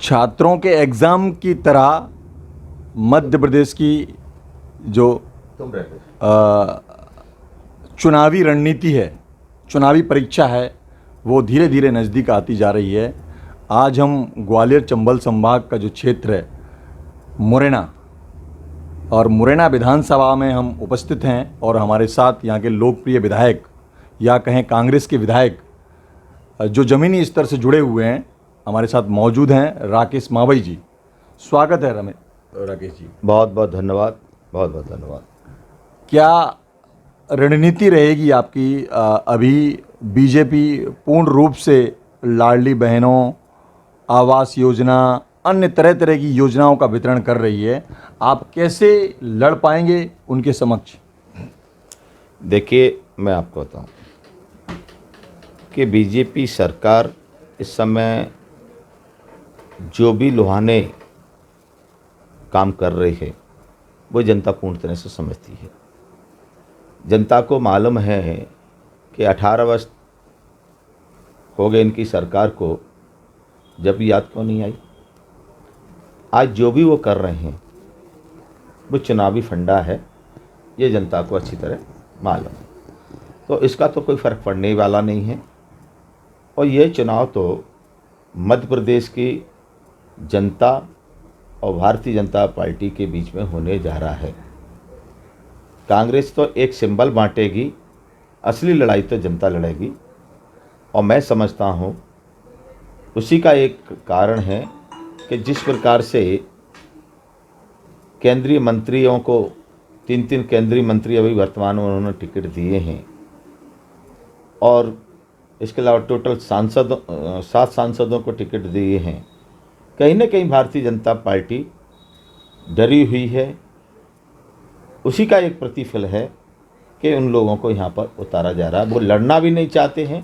छात्रों के एग्ज़ाम की तरह मध्य प्रदेश की जो चुनावी रणनीति है, चुनावी परीक्षा है, वो धीरे धीरे नज़दीक आती जा रही है। आज हम ग्वालियर चंबल संभाग का जो क्षेत्र है मुरैना, और मुरैना विधानसभा में हम उपस्थित हैं और हमारे साथ यहाँ के लोकप्रिय विधायक या कहें कांग्रेस के विधायक जो ज़मीनी स्तर से जुड़े हुए हैं हमारे साथ मौजूद हैं, राकेश मावई जी। स्वागत है राकेश जी। बहुत बहुत धन्यवाद, बहुत बहुत धन्यवाद। क्या रणनीति रहेगी आपकी? अभी बीजेपी पूर्ण रूप से लाडली बहनों, आवास योजना, अन्य तरह तरह की योजनाओं का वितरण कर रही है। आप कैसे लड़ पाएंगे उनके समक्ष? देखिए, मैं आपको बताऊं कि बीजेपी सरकार इस समय जो भी लुभाने काम कर रही है वो जनता पूर्ण तरह से समझती है। जनता को मालूम है कि 18 वर्ष हो गए इनकी सरकार को, जब याद क्यों नहीं आई। आज जो भी वो कर रहे हैं वो चुनावी फंडा है, ये जनता को अच्छी तरह मालूम है। तो इसका तो कोई फ़र्क पड़ने वाला नहीं है। और ये चुनाव तो मध्य प्रदेश की जनता और भारतीय जनता पार्टी के बीच में होने जा रहा है। कांग्रेस तो एक सिंबल बांटेगी, असली लड़ाई तो जनता लड़ेगी। और मैं समझता हूँ उसी का एक कारण है कि जिस प्रकार से केंद्रीय मंत्रियों को 3 केंद्रीय मंत्री अभी वर्तमान में उन्होंने टिकट दिए हैं, और इसके अलावा टोटल 7 सांसदों को टिकट दिए हैं। कहीं ना कहीं भारतीय जनता पार्टी डरी हुई है। उसी का एक प्रतिफल है कि उन लोगों को यहाँ पर उतारा जा रहा है। वो लड़ना भी नहीं चाहते हैं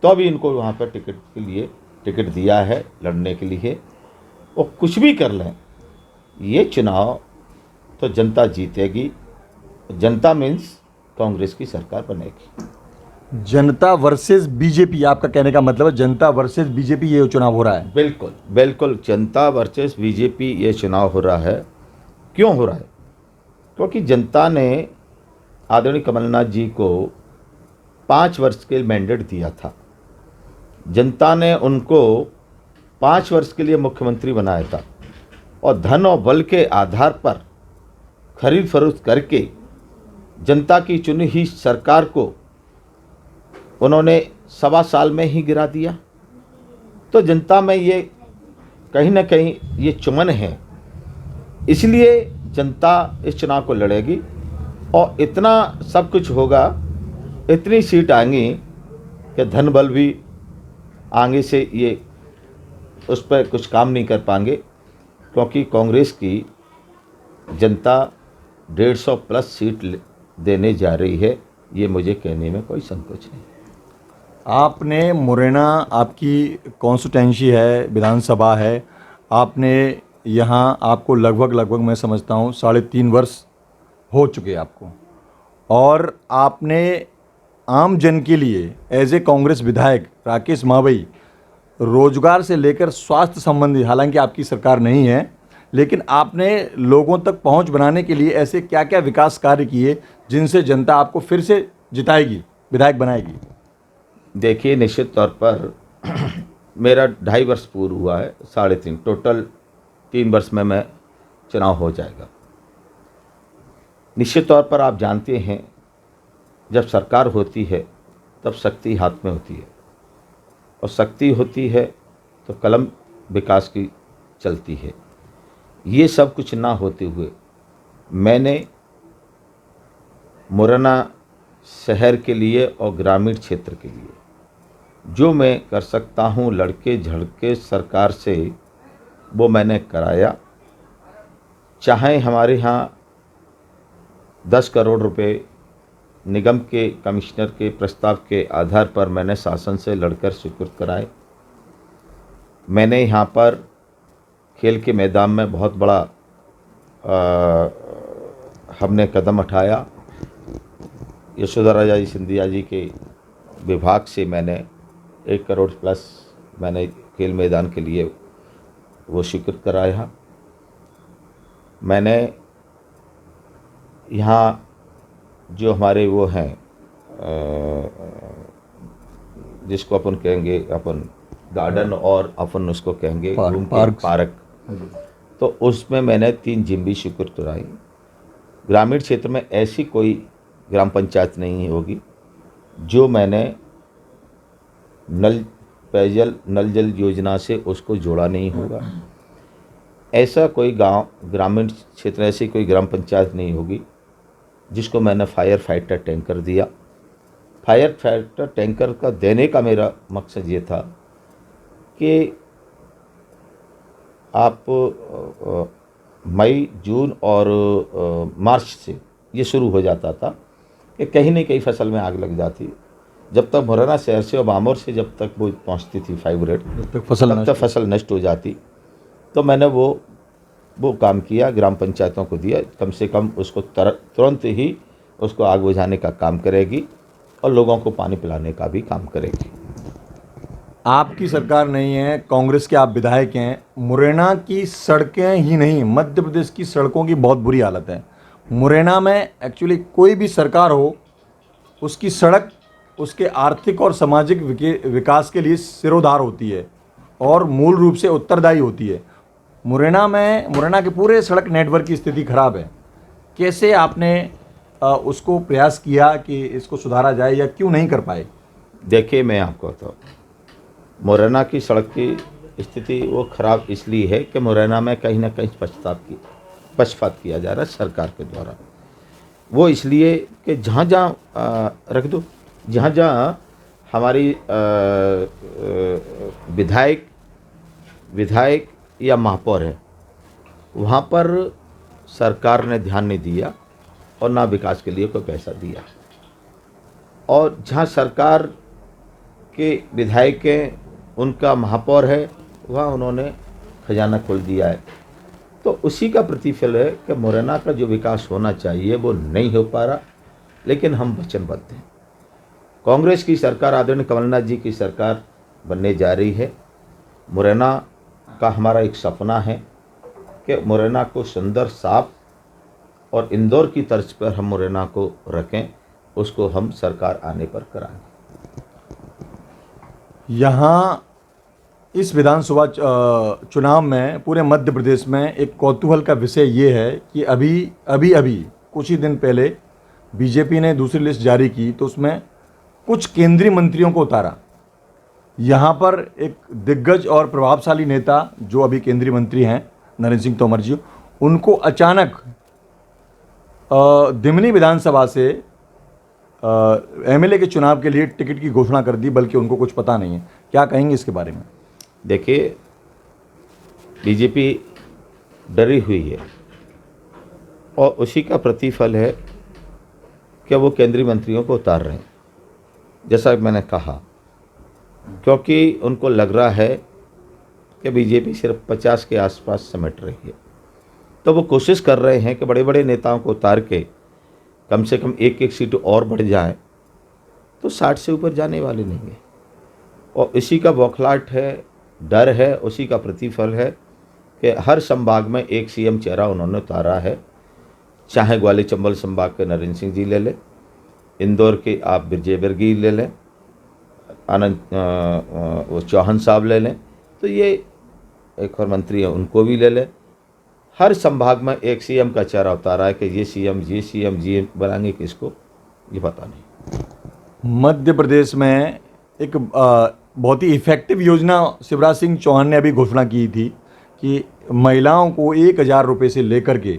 तो अभी इनको वहाँ पर टिकट दिया है लड़ने के लिए। और कुछ भी कर लें, ये चुनाव तो जनता जीतेगी। जनता मीन्स कांग्रेस की सरकार बनेगी। जनता वर्सेस बीजेपी, आपका कहने का मतलब है जनता वर्सेस बीजेपी ये चुनाव हो रहा है? बिल्कुल बिल्कुल, जनता वर्सेस बीजेपी ये चुनाव हो रहा है। क्यों हो रहा है? क्योंकि जनता ने आदरणीय कमलनाथ जी को 5 वर्ष के मैंडेट दिया था। जनता ने उनको 5 वर्ष के लिए मुख्यमंत्री बनाया था, और धन और बल के आधार पर खरीद फरोख्त करके जनता की चुनी हुई सरकार को उन्होंने 1.25 साल में ही गिरा दिया। तो जनता में ये कहीं ना कहीं ये चुमन है, इसलिए जनता इस चुनाव को लड़ेगी। और इतना सब कुछ होगा, इतनी सीट आएंगी कि धन बल भी आगे से ये उस पर कुछ काम नहीं कर पाएंगे, क्योंकि कांग्रेस की जनता 150+ सीट देने जा रही है। ये मुझे कहने में कोई संकोच नहीं। आपने मुरैना, आपकी कॉन्स्टिट्यूंसी है, विधानसभा है, आपने यहाँ आपको लगभग मैं समझता हूँ 3.5 वर्ष हो चुके आपको, और आपने आम जन के लिए एज ए कांग्रेस विधायक राकेश मावई रोजगार से लेकर स्वास्थ्य संबंधी, हालांकि आपकी सरकार नहीं है, लेकिन आपने लोगों तक पहुंच बनाने के लिए ऐसे क्या क्या विकास कार्य किए जिनसे जनता आपको फिर से जिताएगी, विधायक बनाएगी? देखिए, निश्चित तौर पर मेरा 2.5 वर्ष पूर्ण हुआ है, 3.5, टोटल 3 वर्ष में मैं चुनाव हो जाएगा। निश्चित तौर पर आप जानते हैं, जब सरकार होती है तब शक्ति हाथ में होती है, और शक्ति होती है तो कलम विकास की चलती है। ये सब कुछ ना होते हुए मैंने मुरैना शहर के लिए और ग्रामीण क्षेत्र के लिए जो मैं कर सकता हूँ लड़के झड़के सरकार से, वो मैंने कराया। चाहे हमारे यहाँ 10 करोड़ रुपए निगम के कमिश्नर के प्रस्ताव के आधार पर मैंने शासन से लड़कर स्वीकृत कराए। मैंने यहाँ पर खेल के मैदान में बहुत बड़ा हमने कदम उठाया। यशोधरा राजा जी सिंधिया जी के विभाग से मैंने 1 करोड़+ मैंने खेल मैदान के लिए वो स्वीकृत कराया। मैंने यहाँ जो हमारे वो हैं जिसको अपन कहेंगे अपन गार्डन और अपन उसको कहेंगे घूम के पार्क, तो उसमें मैंने 3 जिम भी स्वीकृत कराई। ग्रामीण क्षेत्र में ऐसी कोई ग्राम पंचायत नहीं होगी जो मैंने पेयजल नल जल योजना से उसको जोड़ा नहीं होगा। ऐसा कोई गांव ग्रामीण क्षेत्र ऐसी कोई ग्राम पंचायत नहीं होगी जिसको मैंने फायर फाइटर टैंकर दिया। फायर फाइटर टैंकर का देने का मेरा मकसद ये था कि आप मई, जून और मार्च से ये शुरू हो जाता था कि कहीं न कहीं फसल में आग लग जाती। जब तक मुरैना शहर से और बामोर से जब तक वो पहुंचती थी फाइब्रेट, तब तक फसल नष्ट हो जाती। तो मैंने वो काम किया, ग्राम पंचायतों को दिया, कम से कम उसको तुरंत ही उसको आग बुझाने का काम करेगी और लोगों को पानी पिलाने का भी काम करेगी। आपकी सरकार नहीं है, कांग्रेस के आप विधायक हैं। मुरैना की सड़कें ही नहीं, मध्य प्रदेश की सड़कों की बहुत बुरी हालत है। मुरैना में एक्चुअली कोई भी सरकार हो, उसकी सड़क उसके आर्थिक और सामाजिक विकास के लिए सिरोधार होती है और मूल रूप से उत्तरदायी होती है। मुरैना के पूरे सड़क नेटवर्क की स्थिति खराब है। कैसे आपने उसको प्रयास किया कि इसको सुधारा जाए या क्यों नहीं कर पाए? देखिए, मैं आपको बताऊँ, मुरैना की सड़क की स्थिति वो खराब इसलिए है कि मुरैना में कहीं ना कहीं पक्षपात किया जा रहा है सरकार के द्वारा। वो इसलिए कि जहाँ हमारी विधायक या महापौर है, वहाँ पर सरकार ने ध्यान नहीं दिया और ना विकास के लिए कोई पैसा दिया। और जहाँ सरकार के विधायक हैं, उनका महापौर है, वहाँ उन्होंने खजाना खोल दिया है। तो उसी का प्रतिफल है कि मुरैना का जो विकास होना चाहिए वो नहीं हो पा रहा। लेकिन हम वचनबद्ध हैं। कांग्रेस की सरकार, आदरणीय कमलनाथ जी की सरकार बनने जा रही है। मुरैना का हमारा एक सपना है कि मुरैना को सुंदर, साफ और इंदौर की तर्ज पर हम मुरैना को रखें। उसको हम सरकार आने पर कराएंगे। यहाँ इस विधानसभा चुनाव में पूरे मध्य प्रदेश में एक कौतूहल का विषय ये है कि अभी कुछ ही दिन पहले बीजेपी ने दूसरी लिस्ट जारी की, तो उसमें कुछ केंद्रीय मंत्रियों को उतारा। यहाँ पर एक दिग्गज और प्रभावशाली नेता जो अभी केंद्रीय मंत्री हैं, नरेंद्र सिंह तोमर जी, उनको अचानक दिमनी विधानसभा से एमएलए के चुनाव के लिए टिकट की घोषणा कर दी, बल्कि उनको कुछ पता नहीं है। क्या कहेंगे इसके बारे में? देखिए, बीजेपी डरी हुई है और उसी का प्रतिफल है कि वो केंद्रीय मंत्रियों को उतार रहे हैं, जैसा मैंने कहा, क्योंकि उनको लग रहा है कि बीजेपी सिर्फ 50 के आसपास समेट रही है। तो वो कोशिश कर रहे हैं कि बड़े बड़े नेताओं को उतार के कम से कम एक सीट और बढ़ जाए, तो 60 से ऊपर जाने वाले नहीं है। और इसी का बौखलाहट है, डर है, उसी का प्रतिफल है कि हर संभाग में एक सीएम चेहरा उन्होंने उतारा है। चाहे ग्वालियर चंबल संभाग के नरेंद्र सिंह जी ले लें, इंदौर के आप विजय वर्गीय ले लें, आनंद वो चौहान साहब ले लें, तो ये एक और मंत्री है, उनको भी ले लें। हर संभाग में एक सीएम का चेहरा उतारा है कि ये सीएम जी बनाएंगे किसको, ये पता नहीं। मध्य प्रदेश में एक बहुत ही इफेक्टिव योजना शिवराज सिंह चौहान ने अभी घोषणा की थी कि महिलाओं को 1,000 रुपये से लेकर के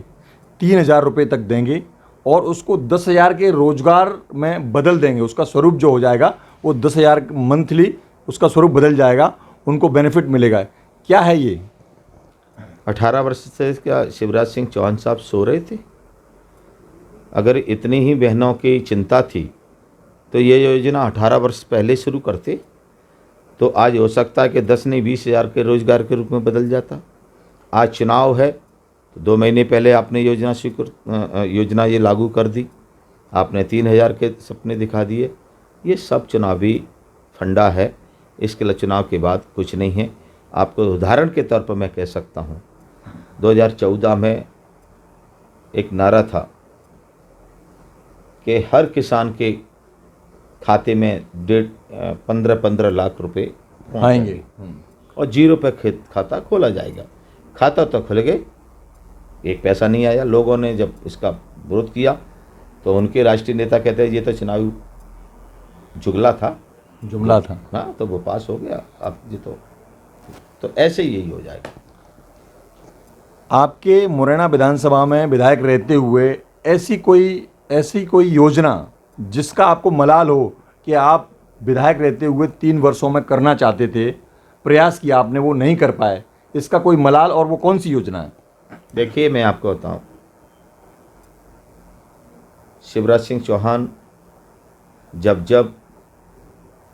3,000 रुपये तक देंगे और उसको 10,000 के रोजगार में बदल देंगे। उसका स्वरूप जो हो जाएगा वो 10,000 मंथली उसका स्वरूप बदल जाएगा, उनको बेनिफिट मिलेगा। क्या है ये? 18 वर्ष से क्या शिवराज सिंह चौहान साहब सो रहे थे? अगर इतनी ही बहनों की चिंता थी तो ये योजना 18 वर्ष पहले शुरू करते, तो आज हो सकता है कि 10 नहीं 20,000 के रोजगार के रूप में बदल जाता। आज चुनाव है तो 2 महीने पहले आपने योजना ये लागू कर दी, आपने 3,000 के सपने दिखा दिए। ये सब चुनावी फंडा है, इसके लिए चुनाव के बाद कुछ नहीं है। आपको उदाहरण के तौर पर मैं कह सकता हूँ, 2014 में एक नारा था कि हर किसान के खाते में 15-15 लाख रुपए आएंगे और 0 पे खेत खाता खोला जाएगा। खाता तो खुल गए, एक पैसा नहीं आया। लोगों ने जब इसका विरोध किया तो उनके राष्ट्रीय नेता कहते हैं ये तो चुनावी जुगला था, हाँ, तो वो पास हो गया। अब ये तो ऐसे ही यही हो जाएगा। आपके मुरैना विधानसभा में विधायक रहते हुए ऐसी कोई योजना जिसका आपको मलाल हो कि आप विधायक रहते हुए 3 वर्षों में करना चाहते थे, प्रयास किया आपने, वो नहीं कर पाए, इसका कोई मलाल, और वो कौन सी योजना है? देखिए, मैं आपको बताऊं, शिवराज सिंह चौहान जब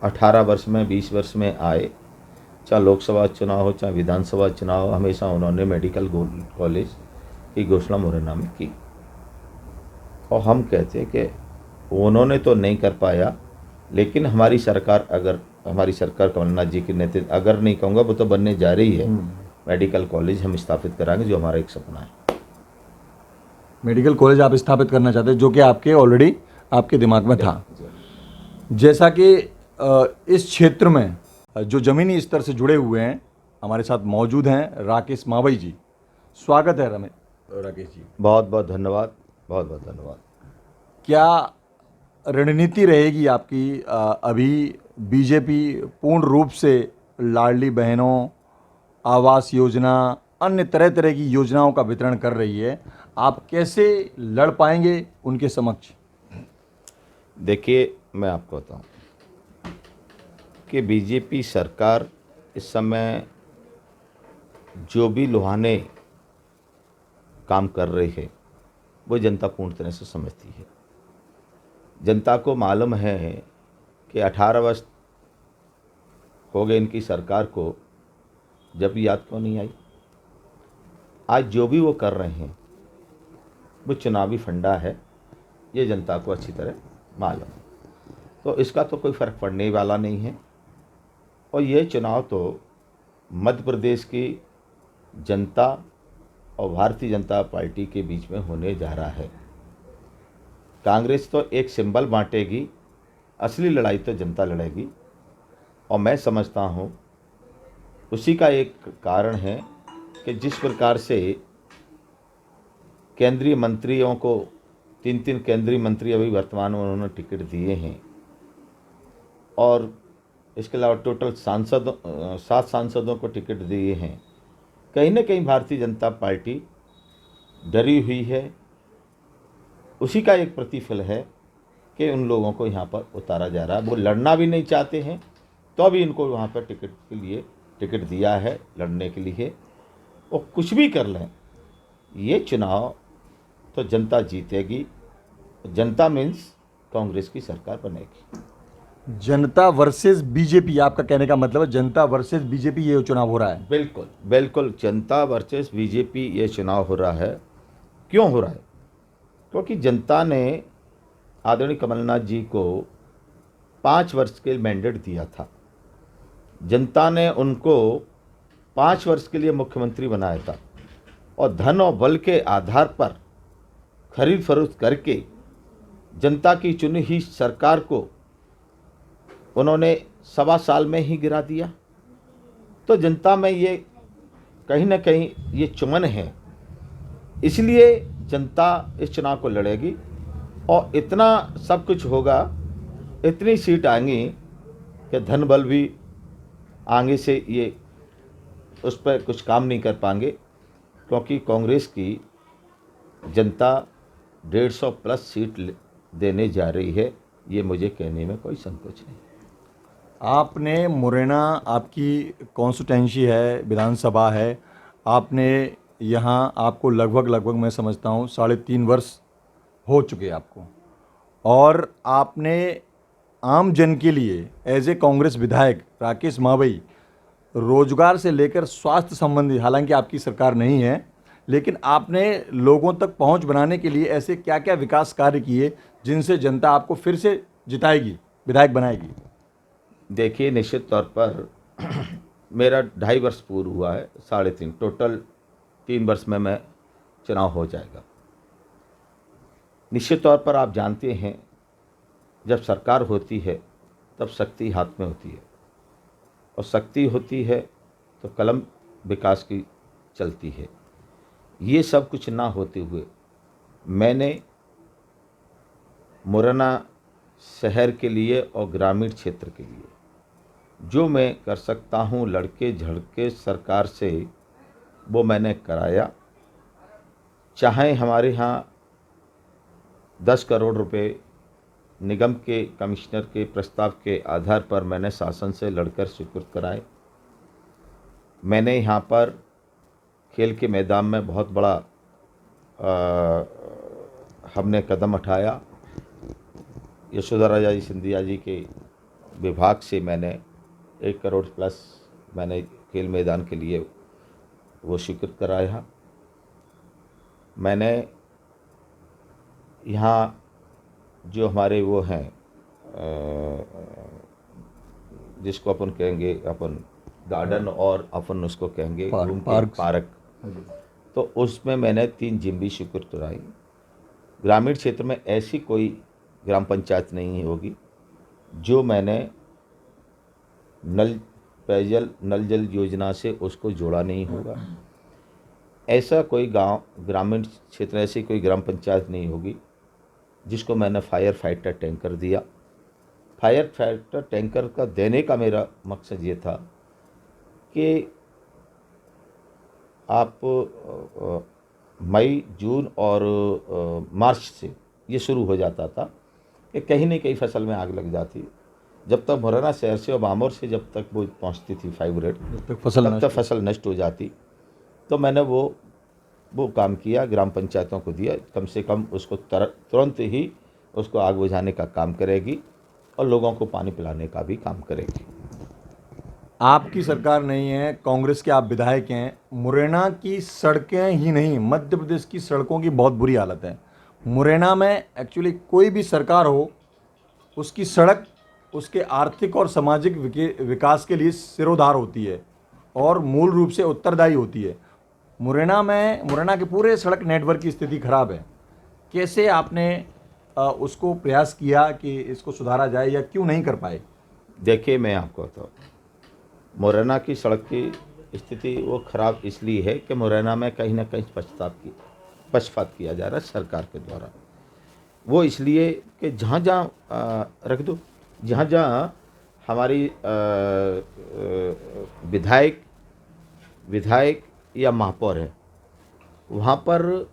18 वर्ष में 20 वर्ष में आए, चाहे लोकसभा चुनाव हो चाहे विधानसभा चुनाव हो, हमेशा उन्होंने मेडिकल कॉलेज की घोषणा मुरैना में की। और हम कहते हैं कि उन्होंने तो नहीं कर पाया, लेकिन हमारी सरकार कमलनाथ जी के नेतृत्व, अगर नहीं कहूँगा, वो तो बनने जा रही है। मेडिकल कॉलेज हम स्थापित कराएंगे, जो हमारा एक सपना है। मेडिकल कॉलेज आप स्थापित करना चाहते हैं, जो कि आपके ऑलरेडी आपके दिमाग में था। जैसा कि इस क्षेत्र में जो ज़मीनी स्तर से जुड़े हुए हैं, हमारे साथ मौजूद हैं राकेश मावई जी। स्वागत है राकेश जी। बहुत बहुत धन्यवाद, बहुत बहुत धन्यवाद। क्या रणनीति रहेगी आपकी? अभी बीजेपी पूर्ण रूप से लाडली बहनों, आवास योजना, अन्य तरह तरह की योजनाओं का वितरण कर रही है, आप कैसे लड़ पाएंगे उनके समक्ष? देखिए, मैं आपको बताऊं कि बीजेपी सरकार इस समय जो भी लुभाने काम कर रही है, वो जनता पूर्ण तरह से समझती है। जनता को मालूम है कि 18 वर्ष हो गए इनकी सरकार को, जब याद क्यों नहीं आई। आज जो भी वो कर रहे हैं वो चुनावी फंडा है, ये जनता को अच्छी तरह मालूम है। तो इसका तो कोई फ़र्क पड़ने वाला नहीं है। और ये चुनाव तो मध्य प्रदेश की जनता और भारतीय जनता पार्टी के बीच में होने जा रहा है। कांग्रेस तो एक सिंबल बांटेगी, असली लड़ाई तो जनता लड़ेगी। और मैं समझता हूँ उसी का एक कारण है कि जिस प्रकार से केंद्रीय मंत्रियों को 3 केंद्रीय मंत्री अभी वर्तमान में उन्होंने टिकट दिए हैं, और इसके अलावा टोटल 7 सांसदों को टिकट दिए हैं। कहीं ना कहीं भारतीय जनता पार्टी डरी हुई है। उसी का एक प्रतिफल है कि उन लोगों को यहाँ पर उतारा जा रहा है। वो लड़ना भी नहीं चाहते हैं, तो भी इनको वहाँ पर टिकट के लिए टिकट दिया है लड़ने के लिए। और कुछ भी कर लें, ये चुनाव तो जनता जीतेगी। जनता मीन्स कांग्रेस की सरकार बनेगी। जनता वर्सेस बीजेपी, आपका कहने का मतलब है जनता वर्सेस बीजेपी ये चुनाव हो रहा है? बिल्कुल बिल्कुल, जनता वर्सेस बीजेपी ये चुनाव हो रहा है। क्यों हो रहा है? क्योंकि जनता ने आदरणीय कमलनाथ जी को 5 वर्ष के मैंडेट दिया था। जनता ने उनको 5 वर्ष के लिए मुख्यमंत्री बनाया था, और धन और बल के आधार पर खरीद फरोख्त करके जनता की चुनी हुई सरकार को उन्होंने 1.25 साल में ही गिरा दिया। तो जनता में ये कहीं ना कहीं ये चुमन है, इसलिए जनता इस चुनाव को लड़ेगी। और इतना सब कुछ होगा, इतनी सीट आएंगी कि धन बल भी आगे से ये उस पर कुछ काम नहीं कर पाएंगे, क्योंकि कांग्रेस की जनता 150+ सीट देने जा रही है। ये मुझे कहने में कोई संकोच नहीं। आपने मुरैना, आपकी कॉन्स्टिट्यूंसी है, विधानसभा है, आपने यहाँ, आपको लगभग मैं समझता हूँ 3.5 वर्ष हो चुके आपको, और आपने आम जन के लिए एज ए कांग्रेस विधायक राकेश मावई रोजगार से लेकर स्वास्थ्य संबंधी, हालांकि आपकी सरकार नहीं है, लेकिन आपने लोगों तक पहुंच बनाने के लिए ऐसे क्या क्या विकास कार्य किए जिनसे जनता आपको फिर से जिताएगी, विधायक बनाएगी? देखिए, निश्चित तौर पर मेरा 2.5 वर्ष पूर्ण हुआ है, 3.5 टोटल 3 वर्ष में मैं चुनाव हो जाएगा। निश्चित तौर पर आप जानते हैं, जब सरकार होती है तब शक्ति हाथ में होती है, और शक्ति होती है तो कलम विकास की चलती है। ये सब कुछ ना होते हुए मैंने मुरैना शहर के लिए और ग्रामीण क्षेत्र के लिए जो मैं कर सकता हूँ लड़के झड़के सरकार से, वो मैंने कराया। चाहे हमारे यहाँ 10 करोड़ रुपए निगम के कमिश्नर के प्रस्ताव के आधार पर मैंने शासन से लड़कर स्वीकृत कराए। मैंने यहाँ पर खेल के मैदान में बहुत बड़ा हमने कदम उठाया। यशोधरा राजा जी सिंधिया जी के विभाग से मैंने 1 करोड़ प्लस मैंने खेल मैदान के लिए वो स्वीकृत कराया। मैंने यहाँ जो हमारे वो हैं जिसको अपन कहेंगे अपन गार्डन और अपन उसको कहेंगे घूम के पार्क, तो उसमें मैंने 3 जिम भी स्वीकृत कराई। ग्रामीण क्षेत्र में ऐसी कोई ग्राम पंचायत नहीं होगी जो मैंने पेयजल नल जल योजना से उसको जोड़ा नहीं होगा। ऐसा कोई गांव ग्रामीण क्षेत्र ऐसी कोई ग्राम पंचायत नहीं होगी जिसको मैंने फायर फाइटर टैंकर दिया। फायर फाइटर टैंकर का देने का मेरा मकसद ये था कि आप मई जून और मार्च से ये शुरू हो जाता था कि कहीं न कहीं फसल में आग लग जाती। जब तक मुरैना शहर से और बामोर से जब तक वो पहुंचती थी फाइब्रेट, तब तक फसल नष्ट हो जाती। तो मैंने वो काम किया, ग्राम पंचायतों को दिया, कम से कम उसको तुरंत ही उसको आग बुझाने का काम करेगी और लोगों को पानी पिलाने का भी काम करेगी। आपकी सरकार नहीं है, कांग्रेस के आप विधायक हैं। मुरैना की सड़कें ही नहीं, मध्य प्रदेश की सड़कों की बहुत बुरी हालत है। मुरैना में एक्चुअली कोई भी सरकार हो, उसकी सड़क उसके आर्थिक और सामाजिक विकास के लिए सिरोधार होती है और मूल रूप से उत्तरदायी होती है। मुरैना के पूरे सड़क नेटवर्क की स्थिति खराब है। कैसे आपने उसको प्रयास किया कि इसको सुधारा जाए, या क्यों नहीं कर पाए? देखिए, मैं आपको बताऊँ, मुरैना की सड़क की स्थिति वो खराब इसलिए है कि मुरैना में कहीं ना कहीं पक्षपात किया जा रहा है सरकार के द्वारा। वो इसलिए कि जहाँ जहाँ रख दो, जहाँ जहाँ हमारी विधायक या महापौर है, वहाँ पर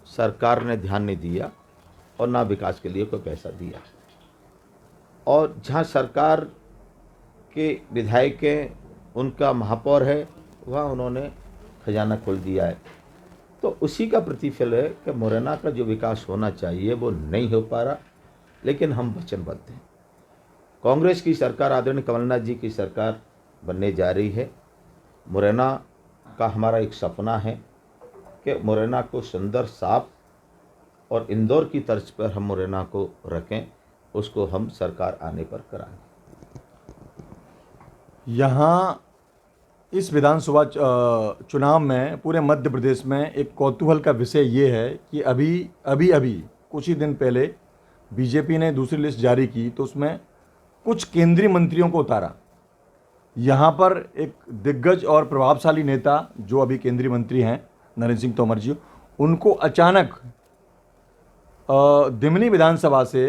सरकार ने ध्यान नहीं दिया और ना विकास के लिए कोई पैसा दिया। और जहाँ सरकार के विधायक हैं, उनका महापौर है, वहाँ उन्होंने खजाना खोल दिया है। तो उसी का प्रतिफल है कि मुरैना का जो विकास होना चाहिए वो नहीं हो पा रहा, लेकिन हम वचनबद्ध हैं। कांग्रेस की सरकार, आदरणीय कमलनाथ जी की सरकार बनने जा रही है। मुरैना का हमारा एक सपना है कि मुरैना को सुंदर, साफ और इंदौर की तर्ज पर हम मुरैना को रखें, उसको हम सरकार आने पर कराएं। यहाँ इस विधानसभा चुनाव में पूरे मध्य प्रदेश में एक कौतूहल का विषय ये है कि अभी कुछ ही दिन पहले बीजेपी ने दूसरी लिस्ट जारी की, तो उसमें कुछ केंद्रीय मंत्रियों को उतारा। यहाँ पर एक दिग्गज और प्रभावशाली नेता जो अभी केंद्रीय मंत्री हैं, नरेंद्र सिंह तोमर जी, उनको अचानक दिमनी विधानसभा से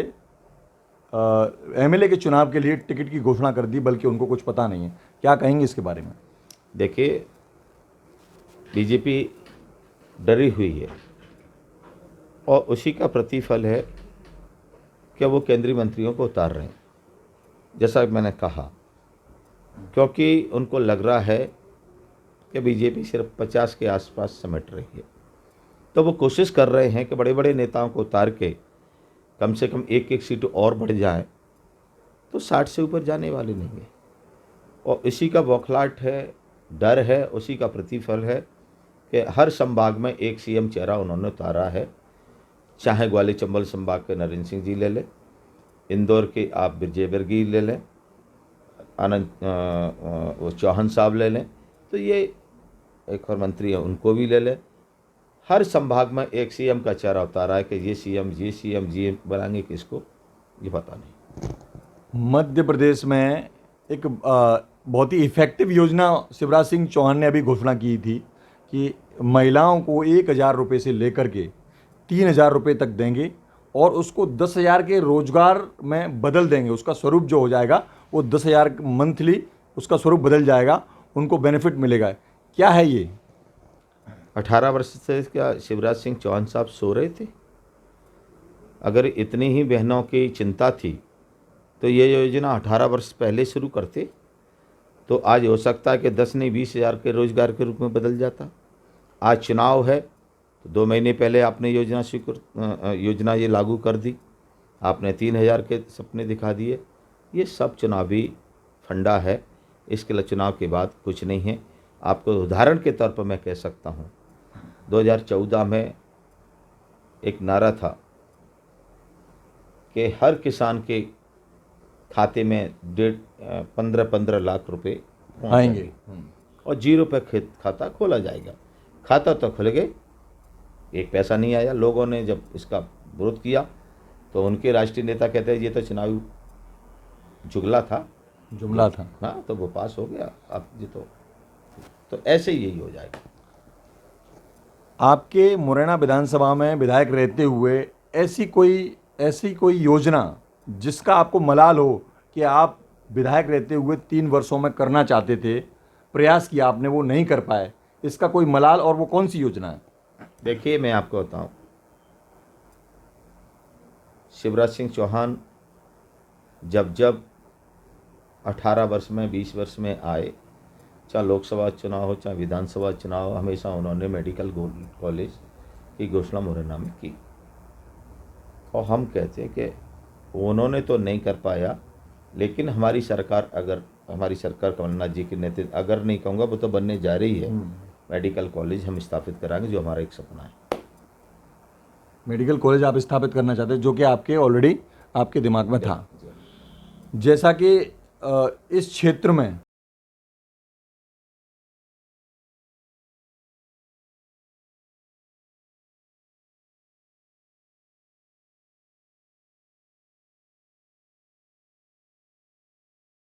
एमएलए के चुनाव के लिए टिकट की घोषणा कर दी, बल्कि उनको कुछ पता नहीं है। क्या कहेंगे इसके बारे में? देखिए, बीजेपी डरी हुई है और उसी का प्रतिफल है कि वो केंद्रीय मंत्रियों को उतार रहे हैं, जैसा मैंने कहा, क्योंकि उनको लग रहा है कि बीजेपी सिर्फ 50 के आसपास समेट रही है। तो वो कोशिश कर रहे हैं कि बड़े बड़े नेताओं को उतार के कम से कम एक सीट और बढ़ जाए, तो 60 से ऊपर जाने वाले नहीं है। और इसी का बौखलाहट है, डर है, उसी का प्रतिफल है कि हर संभाग में एक सीएम चेहरा उन्होंने उतारा है। चाहे ग्वालियर चंबल संभाग के नरेंद्र सिंह जी ले लें, इंदौर के आप विजय वर्गीय ले लें, आनंद वो चौहान साहब ले लें, तो ये एक और मंत्री हैं उनको भी ले लें। हर संभाग में एक सीएम का चेहरा उतारा है कि ये सीएम बनाएंगे किसको, ये पता नहीं। मध्य प्रदेश में एक बहुत ही इफेक्टिव योजना शिवराज सिंह चौहान ने अभी घोषणा की थी कि महिलाओं को 1,000 रुपये से लेकर के 3,000 रुपये तक देंगे और उसको 10,000 के रोजगार में बदल देंगे। उसका स्वरूप जो हो जाएगा वो 10,000 मंथली उसका स्वरूप बदल जाएगा, उनको बेनिफिट मिलेगा। क्या है ये? 18 वर्ष से क्या शिवराज सिंह चौहान साहब सो रहे थे? अगर इतनी ही बहनों की चिंता थी तो ये योजना 18 वर्ष पहले शुरू करते तो आज हो सकता है कि 10 नहीं 20,000 के रोजगार के रूप में बदल जाता। आज चुनाव है तो 2 महीने पहले आपने योजना ये लागू कर दी, आपने 3,000 के सपने दिखा दिए। ये सब चुनावी फंडा है, इसके लिए चुनाव के बाद कुछ नहीं है। आपको उदाहरण के तौर पर मैं कह सकता हूँ, 2014 में एक नारा था कि हर किसान के खाते में 15 लाख रुपए आएंगे और 0 पे खाता खोला जाएगा। खाता तो खुल गए, एक पैसा नहीं आया। लोगों ने जब इसका विरोध किया तो उनके राष्ट्रीय नेता कहते हैं ये तो चुनावी जुमला था ना, तो वो पास हो गया। अब ये तो ऐसे ही यही हो जाएगा। आपके मुरैना विधानसभा में विधायक रहते हुए ऐसी कोई योजना जिसका आपको मलाल हो कि आप विधायक रहते हुए 3 वर्षों में करना चाहते थे, प्रयास किया आपने, वो नहीं कर पाए, इसका कोई मलाल, और वो कौन सी योजना है? देखिए, मैं आपको बताऊं, शिवराज सिंह चौहान जब 18 वर्ष में 20 वर्ष में आए, चाहे लोकसभा चुनाव हो चाहे विधानसभा चुनाव, हमेशा उन्होंने मेडिकल कॉलेज की घोषणा मुरैना में की। और हम कहते हैं कि उन्होंने तो नहीं कर पाया, लेकिन हमारी सरकार कमलनाथ जी के नेतृत्व, अगर नहीं कहूँगा वो तो बनने जा रही है, मेडिकल कॉलेज हम स्थापित कराएंगे, जो हमारा एक सपना है। मेडिकल कॉलेज आप स्थापित करना चाहते हैं, जो कि आपके ऑलरेडी आपके दिमाग में था। जैसा कि इस क्षेत्र में